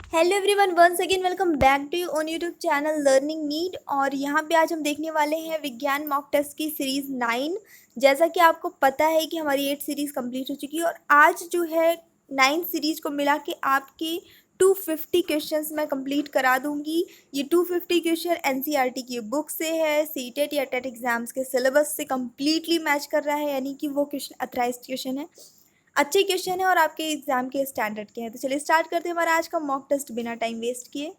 Hello everyone, once again welcome back to you on YouTube channel learning need. और यहाँ पे आज हम देखने वाले हैं विज्ञान मॉक टेस्ट की सीरीज़ 9। जैसा कि आपको पता है कि हमारी 8 सीरीज़ कंप्लीट हो चुकी है और आज जो है 9 सीरीज़ को मिला के आपके 250 क्वेश्चंस मैं कंप्लीट करा दूंगी। ये 250 क्वेश्चन एनसीईआरटी की बुक से है, सीटेट या टेट एग्जाम्स के सिलेबस से कम्प्लीटली मैच कर रहा है, यानी कि वो क्वेश्चन अथराइज्ड क्वेश्चन है, अच्छे क्वेश्चन है और आपके एग्जाम के स्टैंडर्ड के हैं। तो चलिए स्टार्ट करते हैं हमारा आज का मॉक टेस्ट बिना टाइम वेस्ट किए।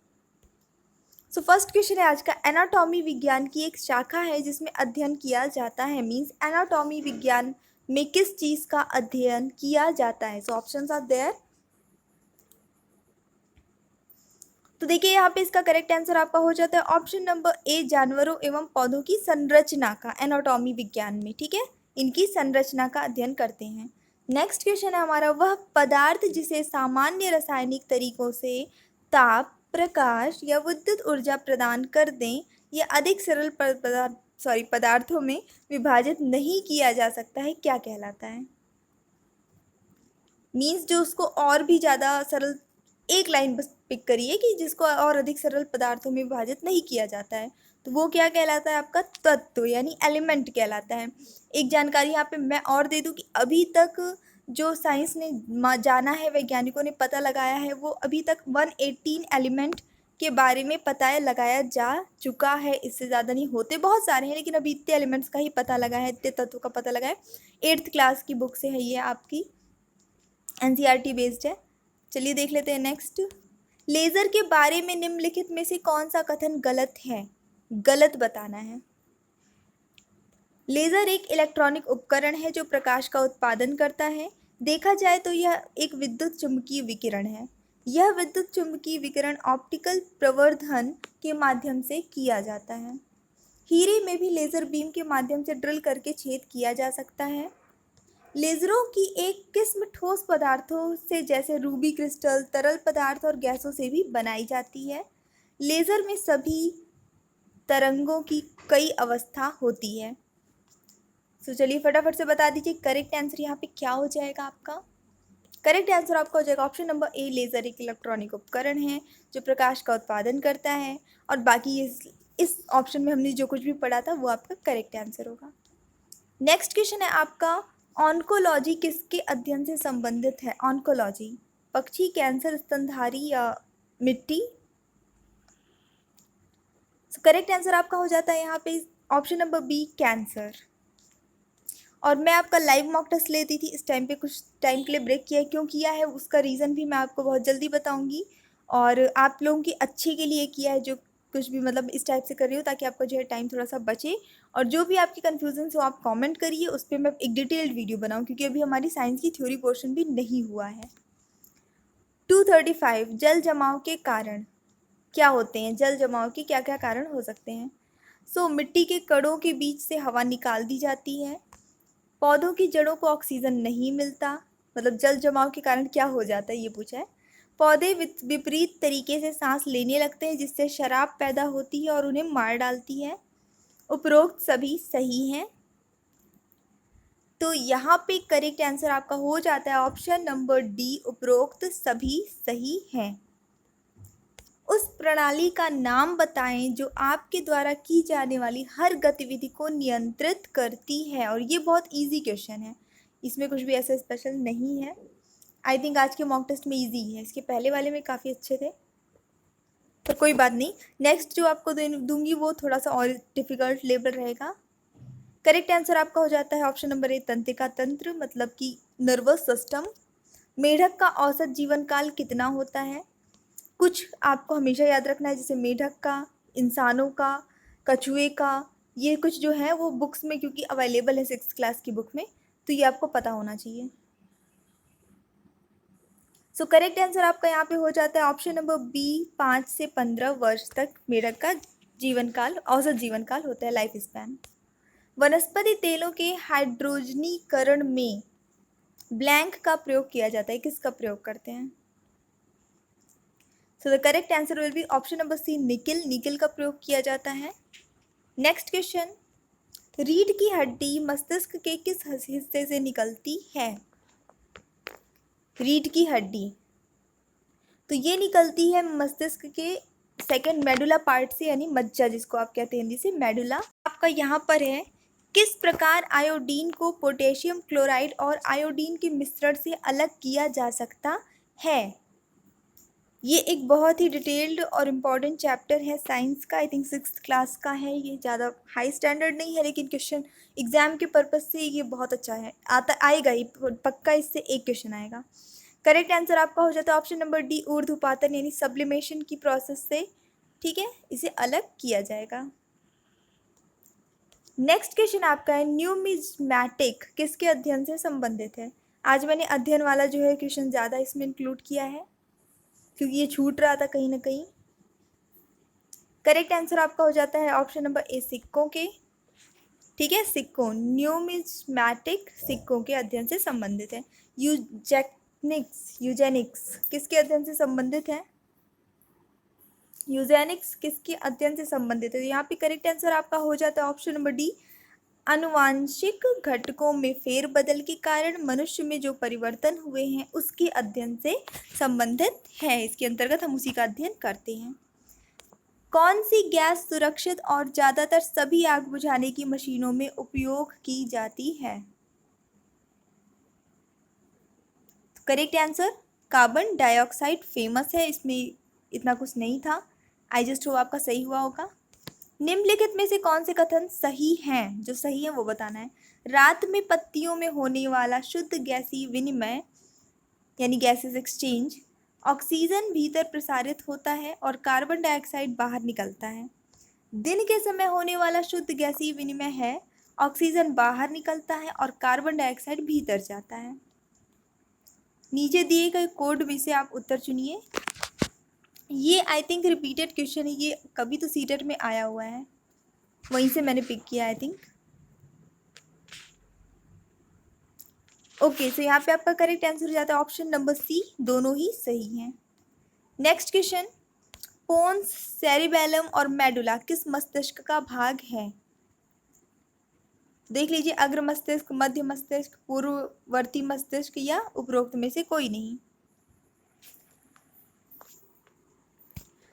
सो फर्स्ट क्वेश्चन है आज का, एनाटॉमी विज्ञान की एक शाखा है जिसमें अध्ययन किया जाता है। मींस एनाटॉमी विज्ञान में किस चीज का अध्ययन किया जाता है। So options are there. तो देखिए यहाँ पे इसका करेक्ट आंसर आपका हो जाता है ऑप्शन नंबर ए, जानवरों एवं पौधों की संरचना का एनाटॉमी विज्ञान में। ठीक है, इनकी संरचना का अध्ययन करते हैं। नेक्स्ट क्वेश्चन है हमारा, वह पदार्थ जिसे सामान्य रासायनिक तरीकों से ताप, प्रकाश या विद्युत ऊर्जा प्रदान कर दें या अधिक सरल पदार्थों में विभाजित नहीं किया जा सकता है, क्या कहलाता है। मीन्स जो उसको और भी ज़्यादा सरल, एक लाइन बस पिक करिए कि जिसको और अधिक सरल पदार्थों में विभाजित नहीं किया जाता है, तो वो क्या कहलाता है, आपका तत्व यानी एलिमेंट कहलाता है। एक जानकारी यहाँ पे मैं और दे दूँ कि अभी तक जो साइंस ने जाना है, वैज्ञानिकों ने पता लगाया है, वो अभी तक 118 एलिमेंट के बारे में पता लगाया जा चुका है। इससे ज़्यादा नहीं, होते बहुत सारे हैं लेकिन अभी इतने एलिमेंट्स का ही पता लगा है, इतने तत्व का पता लगा है। 8th क्लास की बुक से है ये, आपकी एनसीईआरटी बेस्ड है। चलिए देख लेते हैं नेक्स्ट। लेज़र के बारे में निम्नलिखित में से कौन सा कथन गलत है, गलत बताना है। लेज़र एक इलेक्ट्रॉनिक उपकरण है जो प्रकाश का उत्पादन करता है। देखा जाए तो यह एक विद्युत चुम्बकीय विकिरण है। यह विद्युत चुम्बकीय विकिरण ऑप्टिकल प्रवर्धन के माध्यम से किया जाता है। हीरे में भी लेज़र बीम के माध्यम से ड्रिल करके छेद किया जा सकता है। लेज़रों की एक किस्म ठोस पदार्थों से जैसे रूबी क्रिस्टल, तरल पदार्थ और गैसों से भी बनाई जाती है। लेज़र में सभी तरंगों की कई अवस्था होती है। तो चलिए फटाफट से बता दीजिए करेक्ट आंसर यहाँ पे क्या हो जाएगा आपका। करेक्ट आंसर आपका हो जाएगा ऑप्शन नंबर ए, लेज़र एक इलेक्ट्रॉनिक उपकरण है जो प्रकाश का उत्पादन करता है। और बाकी इस ऑप्शन में हमने जो कुछ भी पढ़ा था वो आपका करेक्ट आंसर होगा। नेक्स्ट क्वेश्चन है आपका, ऑन्कोलॉजी किसके अध्ययन से संबंधित है। ऑन्कोलॉजी, पक्षी, कैंसर, स्तनधारी या मिट्टी। करेक्ट आंसर आपका हो जाता है यहाँ पे ऑप्शन नंबर बी, कैंसर। और मैं आपका लाइव मॉक टेस्ट लेती थी, इस टाइम पे कुछ टाइम के लिए ब्रेक किया है। क्यों किया है उसका रीज़न भी मैं आपको बहुत जल्दी बताऊंगी। और आप लोगों की अच्छे के लिए किया है, जो कुछ भी मतलब इस टाइप से कर रही हूँ ताकि आपका जो है टाइम थोड़ा सा बचे। और जो भी आपकी कन्फ्यूजन हो आप कमेंट करिए, उस पर मैं एक डिटेल्ड वीडियो बनाऊँ, क्योंकि अभी हमारी साइंस की थ्योरी पोर्शन भी नहीं हुआ है। 235, जल जमाव के कारण क्या होते हैं। जल जमाव के क्या क्या कारण हो सकते हैं। मिट्टी के कणों के बीच से हवा निकाल दी जाती है। पौधों की जड़ों को ऑक्सीजन नहीं मिलता। मतलब जल जमाव के कारण क्या हो जाता है ये पूछा है। पौधे विपरीत तरीके से सांस लेने लगते हैं जिससे शराब पैदा होती है और उन्हें मार डालती है। उपरोक्त सभी सही हैं। तो यहाँ पे करेक्ट आंसर आपका हो जाता है ऑप्शन नंबर डी, उपरोक्त सभी सही हैं। उस प्रणाली का नाम बताएं जो आपके द्वारा की जाने वाली हर गतिविधि को नियंत्रित करती है। और ये बहुत इजी क्वेश्चन है, इसमें कुछ भी ऐसा स्पेशल नहीं है। आई थिंक आज के मॉक टेस्ट में इजी है, इसके पहले वाले में काफ़ी अच्छे थे, पर कोई बात नहीं। नेक्स्ट जो आपको दूंगी वो थोड़ा सा और डिफिकल्ट लेवल रहेगा। करेक्ट आंसर आपका हो जाता है ऑप्शन नंबर ए, तंत्रिका तंत्र, मतलब कि नर्वस सिस्टम। मेढक का औसत जीवन काल कितना होता है। कुछ आपको हमेशा याद रखना है, जैसे मेढक का, इंसानों का, कछुए का, ये कुछ जो है वो बुक्स में क्योंकि अवेलेबल है 6th क्लास की बुक में, तो ये आपको पता होना चाहिए। करेक्ट आंसर आपका यहाँ पे हो जाता है ऑप्शन नंबर बी, 5 से 15 वर्ष तक मेढक का जीवन काल, औसत जीवन काल होता है, लाइफ स्पैन। वनस्पति तेलों के हाइड्रोजनीकरण में ब्लैंक का प्रयोग किया जाता है, किसका प्रयोग करते हैं। The correct answer will be option number C, nickel, nickel का प्रयोग किया जाता है। नेक्स्ट क्वेश्चन, रीढ़ की हड्डी मस्तिष्क के किस हिस्से से निकलती है। रीढ़ की हड्डी तो ये निकलती है मस्तिष्क के सेकंड मेडुला पार्ट से, यानी मज्जा जिसको आप कहते हैं हिंदी से मेडुला। आपका यहाँ पर है, किस प्रकार आयोडीन को पोटेशियम क्लोराइड और आयोडीन के मिश्रण से अलग किया जा सकता है। ये एक बहुत ही डिटेल्ड और इम्पॉर्टेंट चैप्टर है साइंस का, आई थिंक 6th क्लास का है। ये ज़्यादा हाई स्टैंडर्ड नहीं है, लेकिन क्वेश्चन एग्जाम के पर्पज़ से ये बहुत अच्छा है, आएगा ही पक्का, इससे एक क्वेश्चन आएगा। करेक्ट आंसर आपका हो जाता है ऑप्शन नंबर डी, ऊर्ध्वपातन यानी सब्लिमेशन की प्रोसेस से, ठीक है, इसे अलग किया जाएगा। नेक्स्ट क्वेश्चन आपका है, न्यूमिज्मैटिक किसके अध्ययन से संबंधित है। आज मैंने अध्ययन वाला जो है क्वेश्चन ज़्यादा इसमें इंक्लूड किया है, क्योंकि ये छूट रहा था कहीं ना कहीं। करेक्ट आंसर आपका हो जाता है ऑप्शन नंबर ए, सिक्कों के, ठीक है, सिक्कों, न्यूमिज्मैटिक सिक्कों के अध्ययन से संबंधित है। यूजेनिक्स किसके अध्ययन से संबंधित है। यूजेनिक्स किसके अध्ययन से संबंधित है। यहाँ पे करेक्ट आंसर आपका हो जाता है ऑप्शन नंबर डी, आनुवांशिक घटकों में फेरबदल के कारण मनुष्य में जो परिवर्तन हुए हैं उसके अध्ययन से संबंधित है। इसके अंतर्गत हम उसी का अध्ययन करते हैं। कौन सी गैस सुरक्षित और ज़्यादातर सभी आग बुझाने की मशीनों में उपयोग की जाती है। Correct answer carbon dioxide famous है, इसमें इतना कुछ नहीं था, आई जस्ट होप आपका सही हुआ होगा। निम्नलिखित में से कौन से कथन सही हैं, जो सही है वो बताना है। रात में पत्तियों में होने वाला शुद्ध गैसीय विनिमय यानी गैसेस एक्सचेंज, ऑक्सीजन भीतर प्रसारित होता है और कार्बन डाइऑक्साइड बाहर निकलता है। दिन के समय होने वाला शुद्ध गैसीय विनिमय है, ऑक्सीजन बाहर निकलता है और कार्बन डाइऑक्साइड भीतर जाता है। नीचे दिए गए कोड में से आप उत्तर चुनिए। ये आई थिंक रिपीटेड क्वेश्चन है, ये कभी तो सीटेट में आया हुआ है, वहीं से मैंने पिक किया आई थिंक। ओके, सो यहाँ पे आपका करेक्ट आंसर हो जाता है ऑप्शन नंबर सी, दोनों ही सही हैं। नेक्स्ट क्वेश्चन, पोन्स, सेरिबेलम और मेडुला किस मस्तिष्क का भाग है। देख लीजिए, अग्र मस्तिष्क, मध्य मस्तिष्क, पूर्ववर्ती मस्तिष्क या उपरोक्त में से कोई नहीं।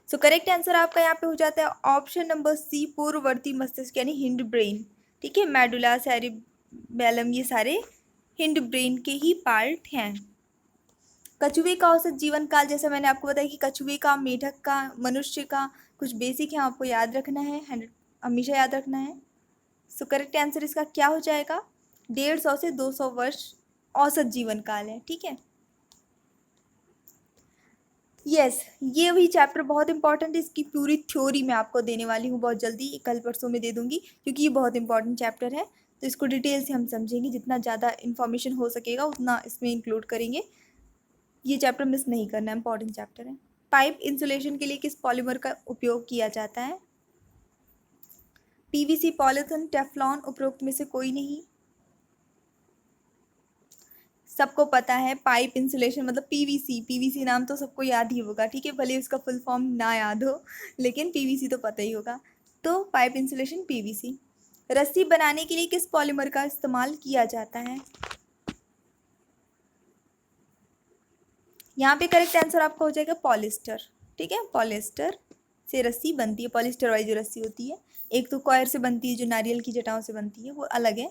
सो करेक्ट आंसर आपका यहाँ पे हो जाता है ऑप्शन नंबर सी, पूर्ववर्ती मस्तिष्क यानी हिंड ब्रेन, ठीक है। मेडुला, सेरिबेलम ये सारे हिंड ब्रेन के ही पार्ट हैं। कछुए का औसत जीवन काल, जैसा मैंने आपको बताया कि कछुए का, मेढक का, मनुष्य का कुछ बेसिक है, आपको याद रखना है, हमेशा याद रखना है। सो करेक्ट आंसर इसका क्या हो जाएगा, 150 से 200 वर्ष औसत जीवन काल है, ठीक है। यस, ये वही चैप्टर बहुत इंपॉर्टेंट है, इसकी पूरी थ्योरी मैं आपको देने वाली हूँ बहुत जल्दी, कल परसों में दे दूंगी, क्योंकि ये बहुत इंपॉर्टेंट चैप्टर है। तो इसको डिटेल से हम समझेंगे, जितना ज़्यादा इन्फॉर्मेशन हो सकेगा उतना इसमें इंक्लूड करेंगे। ये चैप्टर मिस नहीं करना, इंपॉर्टेंट चैप्टर है। पाइप इंसुलेशन के लिए किस पॉलीमर का उपयोग किया जाता है। पीवीसी, पॉलीथिन, टेफ्लॉन, उपरोक्त में से कोई नहीं। सबको पता है पाइप इंसुलेशन मतलब पीवीसी, पीवीसी नाम तो सबको याद ही होगा, ठीक है, भले उसका फुल फॉर्म ना याद हो, लेकिन पीवीसी तो पता ही होगा। तो पाइप इंसुलेशन पीवीसी। रस्सी बनाने के लिए किस पॉलीमर का इस्तेमाल किया जाता है। यहाँ पे करेक्ट आंसर आपका हो जाएगा पॉलिस्टर, ठीक है, पॉलिस्टर से रस्सी बनती है। पॉलिस्टर वाली जो रस्सी होती है, एक तो कॉयर से बनती है जो नारियल की जटाओं से बनती है, वो अलग है,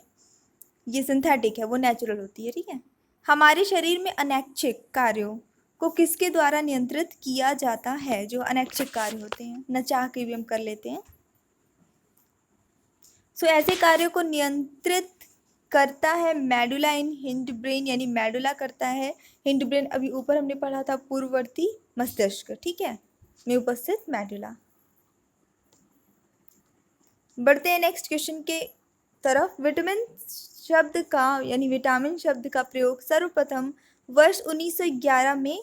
ये सिंथेटिक है, वो नेचुरल होती है, ठीक है। हमारे शरीर में अनैच्छिक कार्यों को किसके द्वारा नियंत्रित किया जाता है। जो अनैच्छिक कार्य होते हैं, न चाह के भी हम कर लेते हैं। सो ऐसे कार्यों को नियंत्रित करता है मेडुला इन हिंड ब्रेन, यानी मेडुला करता है हिंड ब्रेन। अभी ऊपर हमने पढ़ा था पूर्ववर्ती मस्तिष्क, ठीक है, में उपस्थित मेडुला। बढ़ते हैं नेक्स्ट क्वेश्चन के तरफ। विटामिन शब्द का यानी विटामिन शब्द का प्रयोग सर्वप्रथम वर्ष 1911 में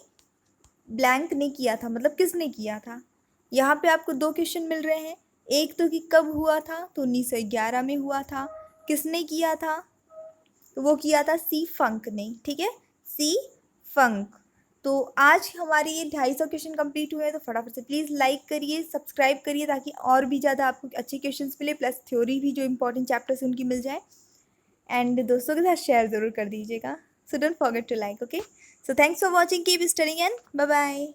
ब्लैंक ने किया था, मतलब किसने किया था। यहाँ पे आपको दो क्वेश्चन मिल रहे हैं, एक तो कि कब हुआ था, तो 1911 में हुआ था। किसने किया था, तो वो किया था सी फंक ने, ठीक है, सी फंक। तो आज हमारी ये 250 क्वेश्चन कंप्लीट हुए हैं, तो फटाफट से प्लीज़ लाइक करिए, सब्सक्राइब करिए, ताकि और भी ज़्यादा आपको अच्छे क्वेश्चंस मिले, प्लस थ्योरी भी जो इंपॉर्टेंट चैप्टर्स उनकी मिल जाए। एंड दोस्तों के साथ शेयर ज़रूर कर दीजिएगा। So don't forget to like, okay. So thanks for watching, keep studying and bye bye.